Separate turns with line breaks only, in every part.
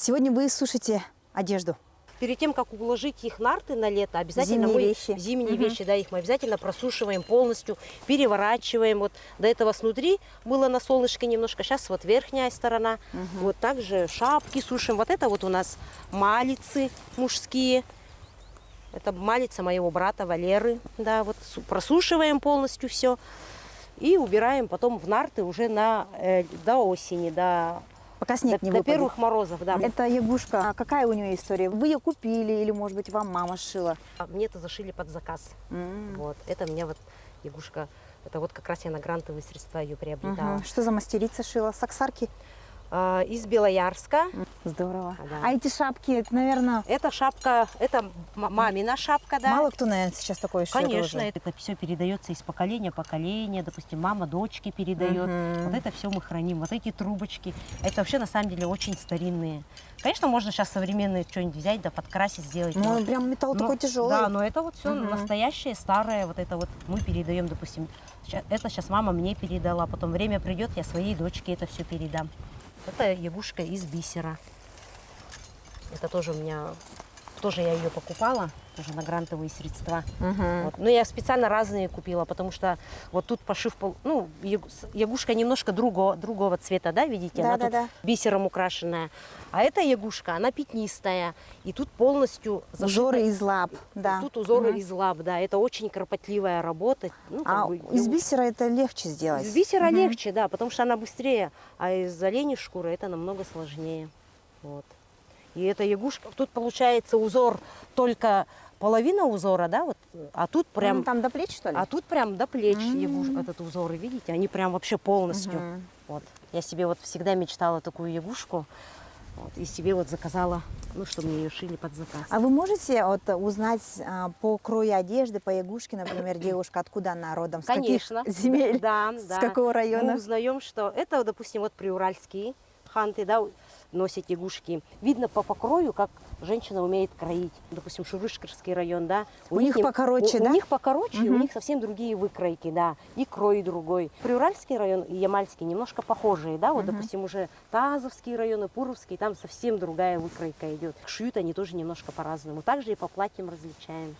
Сегодня вы сушите одежду.
Перед тем, как уложить их нарты на лето, обязательно зимние вещи, да, их мы обязательно просушиваем полностью, переворачиваем. Вот до этого снутри было на солнышке немножко, сейчас вот верхняя сторона. Вот также шапки сушим. Вот это вот у нас малицы мужские. Это малица моего брата Валеры. Да, вот просушиваем полностью все и убираем потом в нарты уже до осени,
Пока снег не
до
выпадет.
первых морозов, да.
Это ягушка. А какая у нее история? Вы ее купили или, может быть, вам мама шила?
Мне это зашили под заказ. Вот. Это у меня вот ягушка. Это вот как раз я на грантовые средства ее приобретала.
Что за мастерица шила? Саксарки?
Из Белоярска.
Здорово.
Да.
А эти шапки, это, наверное...
Эта шапка, это мамина шапка, да.
Мало кто, наверное, сейчас такое шьет.
Конечно,
уже.
это все передается из поколения в поколение. Допустим, мама дочке передает. Вот это все мы храним. Вот эти трубочки. Это вообще на самом деле очень старинные. Конечно, можно сейчас современные что-нибудь взять, да, подкрасить, сделать.
Ну, прям металл такой тяжелый.
Да, но это вот все настоящее, старое. Вот это вот мы передаем, допустим. Это сейчас мама мне передала. Потом время придет, я своей дочке это все передам. Это ягушка из бисера. Это тоже у меня, тоже я ее покупала, тоже на грантовые средства. Вот. Но я специально разные купила, потому что вот тут пошив, ну, ягушка немножко другого цвета, да, видите?
Да,
она тут бисером украшенная. А эта ягушка, она пятнистая. И тут полностью зашита.
Узоры из лап, да.
Тут узоры из лап, да. Это очень кропотливая работа. Ну,
из бисера это легче сделать?
Из бисера легче, да, потому что она быстрее. А из оленей шкуры это намного сложнее. Вот. И эта ягушка, тут получается узор только половина узора, да, вот, а тут прям...
там до плеч, что ли?
А тут прям до плеч этот узор, и видите, они прям вообще полностью. Вот. Я себе вот всегда мечтала такую ягушку, вот, и себе вот заказала, ну, чтобы мне ее шили под заказ.
А вы можете вот узнать по крою одежды, по ягушке, например, девушка, откуда она родом, с
Конечно.
каких земель,
Да,
с какого района?
Мы узнаем, что это, допустим, вот приуральские ханты, да, носят ягушки. Видно по покрою, как женщина умеет кроить. Допустим, Шурышкарский район, да.
У них покороче, да?
У них покороче, у них совсем другие выкройки, да. И крой другой. Приуральский район и Ямальский немножко похожие, да. Вот, допустим, уже Тазовский район и Пуровский, там совсем другая выкройка идет. Шьют они тоже немножко по-разному. Также и по платьям различаем.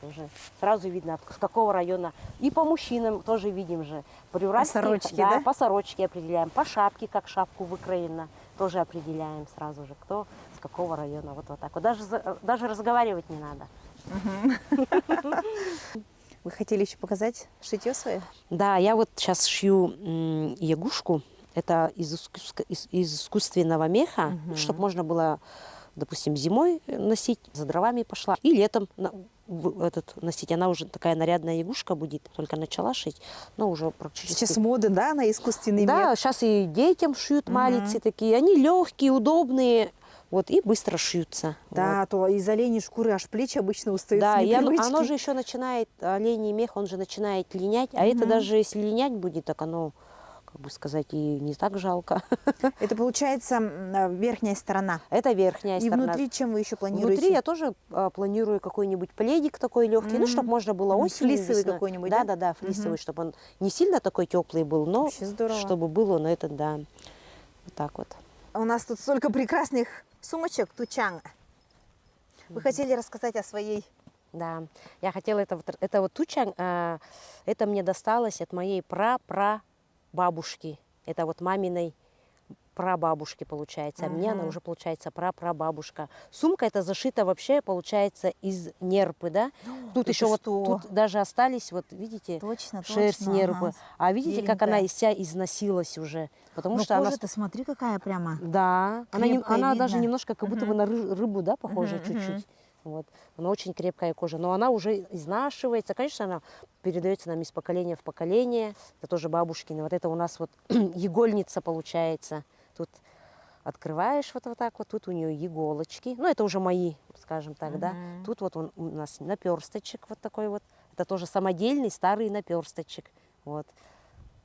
Тоже сразу видно, с какого района. И по мужчинам тоже видим же.
По сорочке, да?
По сорочке определяем. По шапке, как шапку выкроена, тоже определяем сразу же, кто с какого района. Вот так вот. Даже разговаривать не надо.
Вы хотели еще показать шитье свое?
Да, я вот сейчас шью ягушку. Это из искусственного меха, чтобы можно было, допустим, зимой носить, за дровами пошла, и летом носить. Она уже такая нарядная ягушка будет, только начала шить, но уже практически...
Сейчас мода, да, на искусственный мех?
Да, сейчас и детям шьют малицы такие, они легкие, удобные, вот, и быстро шьются.
Да,
вот.
то из оленей шкуры аж плечи обычно устают.
Да, и оно же еще начинает, оленей мех, он же начинает линять, а это даже если линять будет, так оно, как бы сказать, и не так жалко.
Это получается верхняя сторона.
Это верхняя сторона.
И внутри чем вы еще планируете?
Внутри я тоже планирую какой-нибудь пледик такой легкий, ну, чтобы можно было осенью.
Флисовый какой-нибудь, да?
Да, флисовый, чтобы он не сильно такой теплый был, но чтобы был он этот, да, вот так вот.
У нас тут столько прекрасных сумочек тучанг. Вы хотели рассказать о своей?
Да, я хотела, это вот тучанг, это мне досталось от моей прабабушки. Это вот маминой прабабушки, получается. А мне она уже, получается, прабабушка. Сумка эта зашита вообще, получается, из нерпы, да? Тут еще вот, тут даже остались, вот видите, шерсть нерпы. А видите, как она вся износилась уже? Потому что
кожа-то, смотри, какая прямо.
Да, она даже немножко как будто бы на рыбу, да, похожа чуть-чуть. Вот. Она очень крепкая кожа, но она уже изнашивается. Конечно, она передается нам из поколения в поколение. Это тоже бабушкина. Вот это у нас вот игольница получается. Тут открываешь вот так вот, тут у нее иголочки. Ну, это уже мои, скажем так, да. Тут вот у нас наперсточек вот такой вот. Это тоже самодельный старый наперсточек. Вот.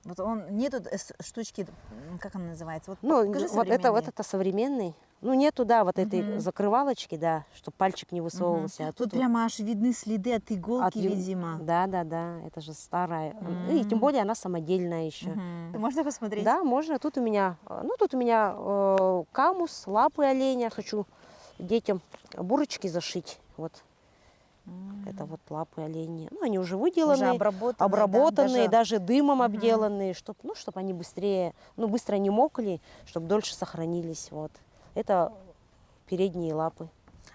Вот он, нету штучки, как она называется? Вот,
ну, вот это современный. Ну, нету, да, вот этой закрывалочки, да, чтобы пальчик не высовывался. А
Тут
вот
прямо аж видны следы от иголки,
ю-
видимо.
Да, да, да, это же старая. И тем более она самодельная еще.
Можно посмотреть?
Да, можно. Тут у меня, камус, лапы оленя. Хочу детям бурочки зашить. Вот. Это вот лапы оленя. Ну, они уже выделаны,
Уже обработанные,
обработанные,
да,
даже дымом обделанные, чтобы они быстрее, быстро не мокли, чтобы дольше сохранились. Вот. Это передние лапы.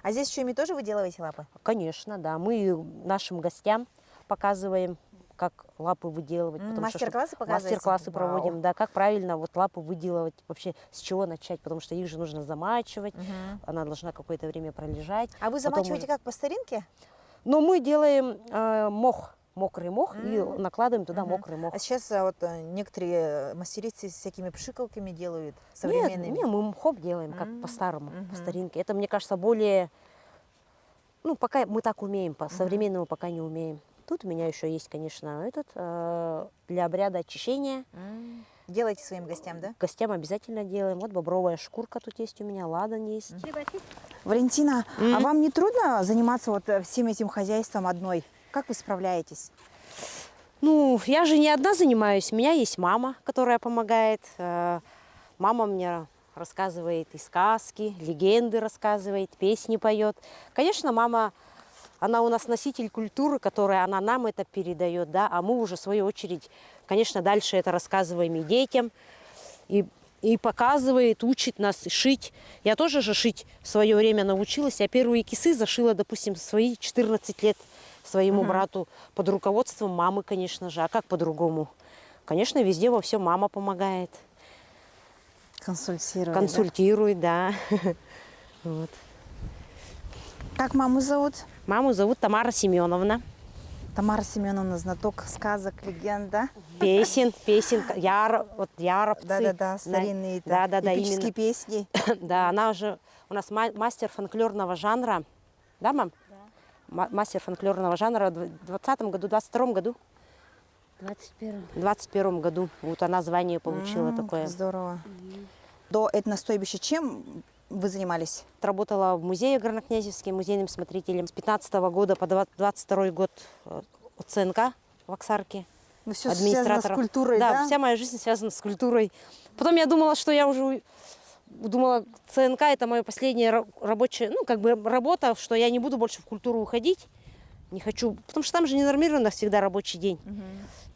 А здесь еще ими тоже вы делаете лапы?
Конечно, да. Мы нашим гостям показываем, как лапы выделывать. потому что,
Мастер-классы показываете?
Мастер-классы
Вау.
проводим, да, как правильно вот лапы выделывать, вообще с чего начать, потому что их же нужно замачивать, она должна какое-то время пролежать.
А вы
Потом
замачиваете
уже-
как, по старинке?
Но мы делаем мокрый мох и накладываем туда мокрый мох.
А сейчас вот некоторые мастерицы с всякими пшикалками делают,
Нет,
современными.
не, мы мхом делаем, как по-старому, по старинке. Это, мне кажется, более... Ну, пока мы так умеем, по-современному пока не умеем. Тут у меня еще есть, конечно, для обряда очищения.
Делаете своим гостям, да?
Гостям обязательно делаем. Вот бобровая шкурка тут есть у меня, ладан есть.
Валентина, а вам не трудно заниматься вот всем этим хозяйством одной? Как вы справляетесь?
Ну, я же не одна занимаюсь. У меня есть мама, которая помогает. Мама мне рассказывает и сказки, легенды рассказывает, песни поет. Конечно, мама, она у нас носитель культуры, которая она нам это передает, да, а мы уже, в свою очередь, конечно, дальше это рассказываем и детям, и показывает, учит нас шить. Я тоже же шить в свое время научилась. Я первые кисы зашила, допустим, в свои 14 лет своему брату под руководством мамы, конечно же. А как по-другому? Конечно, везде во всем мама помогает.
Консультирует.
Консультирует, да. Вот.
Как маму зовут?
Маму зовут Тамара Семеновна.
Тамара Семеновна, знаток сказок, легенд, да?
Песен, яровцы.
Да-да-да, старинные
Да-да-да,
эпические
именно.
песни.
Да, она уже у нас мастер фольклорного жанра. Да, мам? Да. Мастер фольклорного жанра в 2020 году, 22 году? 21 году. Вот она звание получила такое.
Здорово. До этностойбища чем вы занимались?
Работала в музее Горнокнязевским музейным смотрителем с 15 года по 22 год ЦНК в Оксарке.
Ну, все связано с культурой, да?
Да, вся моя жизнь связана с культурой. Потом я думала, что я уже... Думала, ЦНК это моя последняя рабочая, работа, что я не буду больше в культуру уходить. Не хочу, потому что там же не нормировано всегда рабочий день.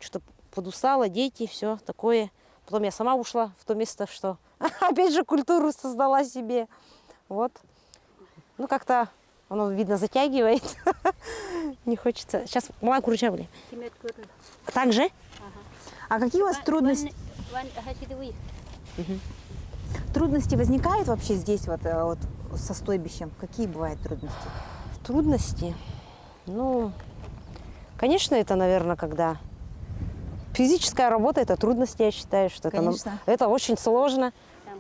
Что-то подустала, дети, все такое. Потом я сама ушла в то место, что опять же культуру создала себе. Вот. Ну, как-то оно, видно, затягивает. Не хочется. Сейчас мама курчавли. Так же?
А какие у вас трудности возникают вообще здесь вот со стойбищем? Какие бывают трудности?
Трудности? Ну, конечно, это, наверное, когда физическая работа, это трудности, я считаю, что это очень сложно.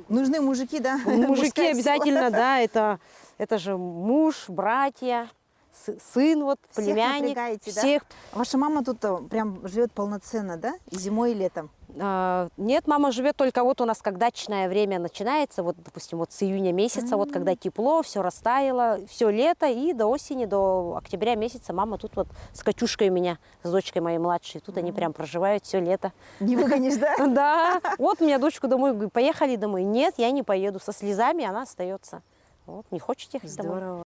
Нужны мужики, да?
Мужики
Мужская
обязательно, да, это же муж, братья, сын, вот,
Всех
племянник.
напрягаете, да?
Всех.
Ваша мама тут прям живет полноценно, да? И зимой, и летом?
Нет, мама живет только вот у нас, как дачное время начинается, вот, допустим, вот с июня месяца, вот когда тепло, все растаяло, все лето, и до осени, до октября месяца мама тут вот с Катюшкой у меня, с дочкой моей младшей, тут они прям проживают все лето.
Не выгонишь, да?
Да, вот у меня дочку домой, говорю, поехали домой. Нет, я не поеду, со слезами она остается. Вот, не хочет ехать домой.
Здорово.